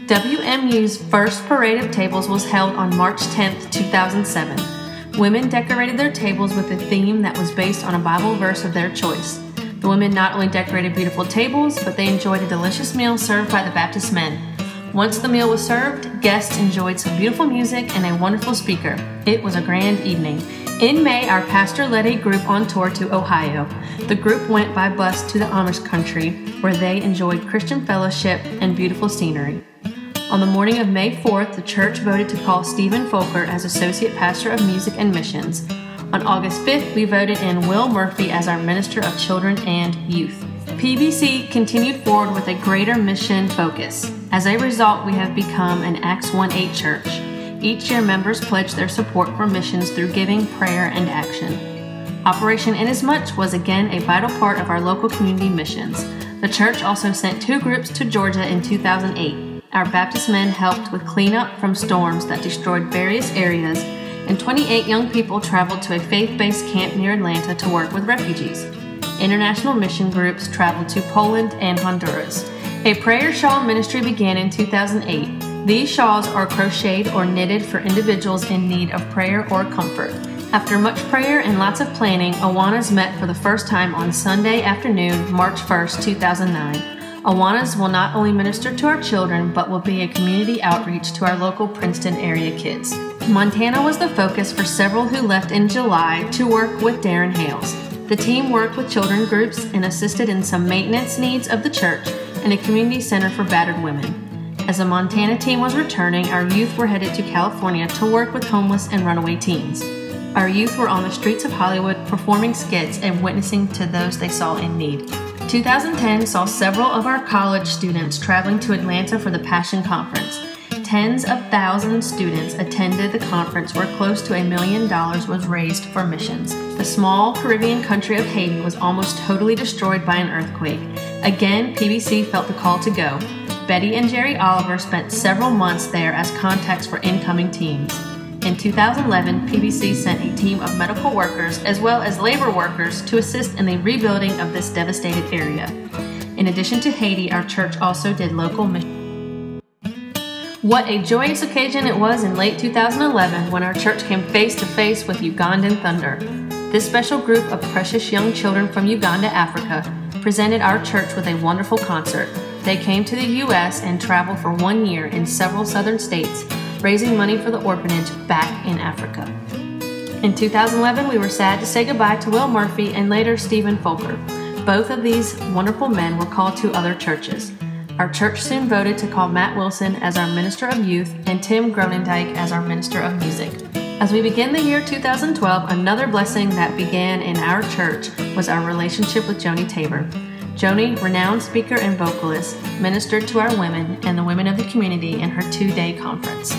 WMU's first parade of tables was held on March 10, 2007. Women decorated their tables with a theme that was based on a Bible verse of their choice. The women not only decorated beautiful tables, but they enjoyed a delicious meal served by the Baptist men. Once the meal was served, guests enjoyed some beautiful music and a wonderful speaker. It was a grand evening. In May, our pastor led a group on tour to Ohio. The group went by bus to the Amish country, where they enjoyed Christian fellowship and beautiful scenery. On the morning of May 4th, the church voted to call Stephen Folker as Associate Pastor of Music and Missions. On August 5th, we voted in Will Murphy as our Minister of Children and Youth. PBC continued forward with a greater mission focus. As a result, we have become an Acts 1:8 church. Each year, members pledge their support for missions through giving, prayer, and action. Operation Inasmuch was again a vital part of our local community missions. The church also sent 2 groups to Georgia in 2008. Our Baptist men helped with cleanup from storms that destroyed various areas, and 28 young people traveled to a faith-based camp near Atlanta to work with refugees. International mission groups traveled to Poland and Honduras. A prayer shawl ministry began in 2008. These shawls are crocheted or knitted for individuals in need of prayer or comfort. After much prayer and lots of planning, Awanas met for the first time on Sunday afternoon, March 1st, 2009. Awanas will not only minister to our children, but will be a community outreach to our local Princeton area kids. Montana was the focus for several who left in July to work with Darren Hales. The team worked with children groups and assisted in some maintenance needs of the church and a community center for battered women. As the Montana team was returning, our youth were headed to California to work with homeless and runaway teens. Our youth were on the streets of Hollywood performing skits and witnessing to those they saw in need. 2010 saw several of our college students traveling to Atlanta for the Passion Conference. Tens of thousands of students attended the conference where close to $1 million was raised for missions. The small Caribbean country of Haiti was almost totally destroyed by an earthquake. Again, PBC felt the call to go. Betty and Jerry Oliver spent several months there as contacts for incoming teams. In 2011, PBC sent a team of medical workers as well as labor workers to assist in the rebuilding of this devastated area. In addition to Haiti, our church also did local missions. What a joyous occasion it was in late 2011 when our church came face to face with Ugandan thunder. This special group of precious young children from Uganda, Africa, presented our church with a wonderful concert. They came to the U.S. and traveled for 1 year in several southern states, raising money for the orphanage back in Africa. In 2011, we were sad to say goodbye to Will Murphy and later Stephen Folker. Both of these wonderful men were called to other churches. Our church soon voted to call Matt Wilson as our Minister of Youth and Tim Gronendijk as our Minister of Music. As we begin the year 2012, another blessing that began in our church was our relationship with Joni Tabor. Joni, renowned speaker and vocalist, ministered to our women and the women of the community in her 2-day conference.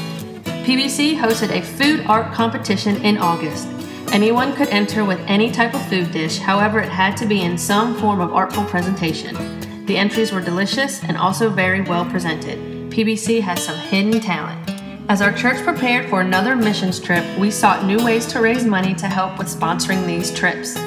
PBC hosted a food art competition in August. Anyone could enter with any type of food dish, however it had to be in some form of artful presentation. The entries were delicious and also very well presented. PBC has some hidden talent. As our church prepared for another missions trip, we sought new ways to raise money to help with sponsoring these trips.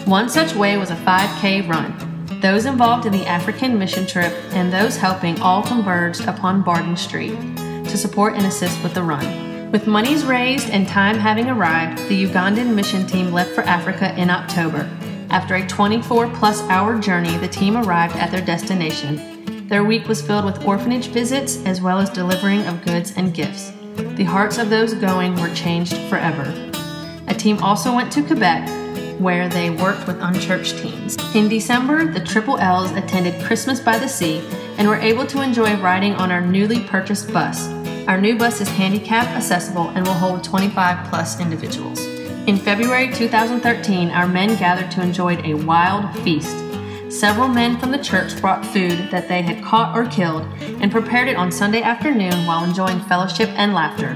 One such way was a 5K run. Those involved in the African mission trip and those helping all converged upon Barden Street to support and assist with the run. With monies raised and time having arrived, the Ugandan mission team left for Africa in October. After a 24-plus hour journey, the team arrived at their destination. Their week was filled with orphanage visits as well as delivering of goods and gifts. The hearts of those going were changed forever. A team also went to Quebec, where they worked with unchurched teens. In December, the Triple L's attended Christmas by the Sea and were able to enjoy riding on our newly purchased bus. Our new bus is handicap accessible and will hold 25-plus individuals. In February 2013, our men gathered to enjoy a wild feast. Several men from the church brought food that they had caught or killed and prepared it on Sunday afternoon while enjoying fellowship and laughter.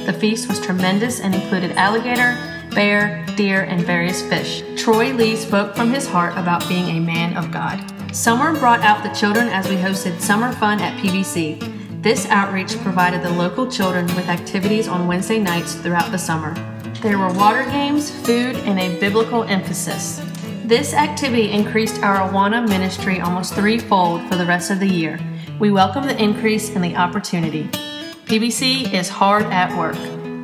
The feast was tremendous and included alligator, bear, deer, and various fish. Troy Lee spoke from his heart about being a man of God. Summer brought out the children as we hosted summer fun at PBC. This outreach provided the local children with activities on Wednesday nights throughout the summer. There were water games, food, and a biblical emphasis. This activity increased our Awana ministry almost threefold for the rest of the year. We welcome the increase in the opportunity. PBC is hard at work.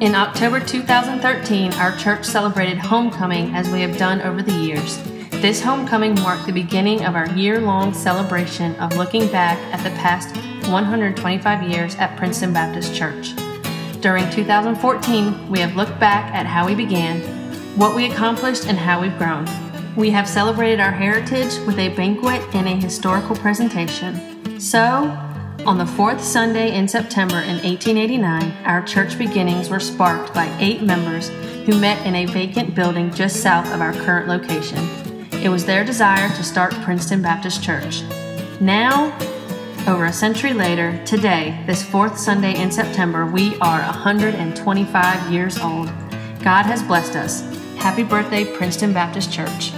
In October 2013, our church celebrated homecoming as we have done over the years. This homecoming marked the beginning of our year-long celebration of looking back at the past 125 years at Princeton Baptist Church. During 2014, we have looked back at how we began, what we accomplished, and how we've grown. We have celebrated our heritage with a banquet and a historical presentation. So, on the fourth Sunday in September in 1889, our church beginnings were sparked by 8 members who met in a vacant building just south of our current location. It was their desire to start Princeton Baptist Church. Now, over a century later, today, this fourth Sunday in September, we are 125 years old. God has blessed us. Happy birthday, Princeton Baptist Church.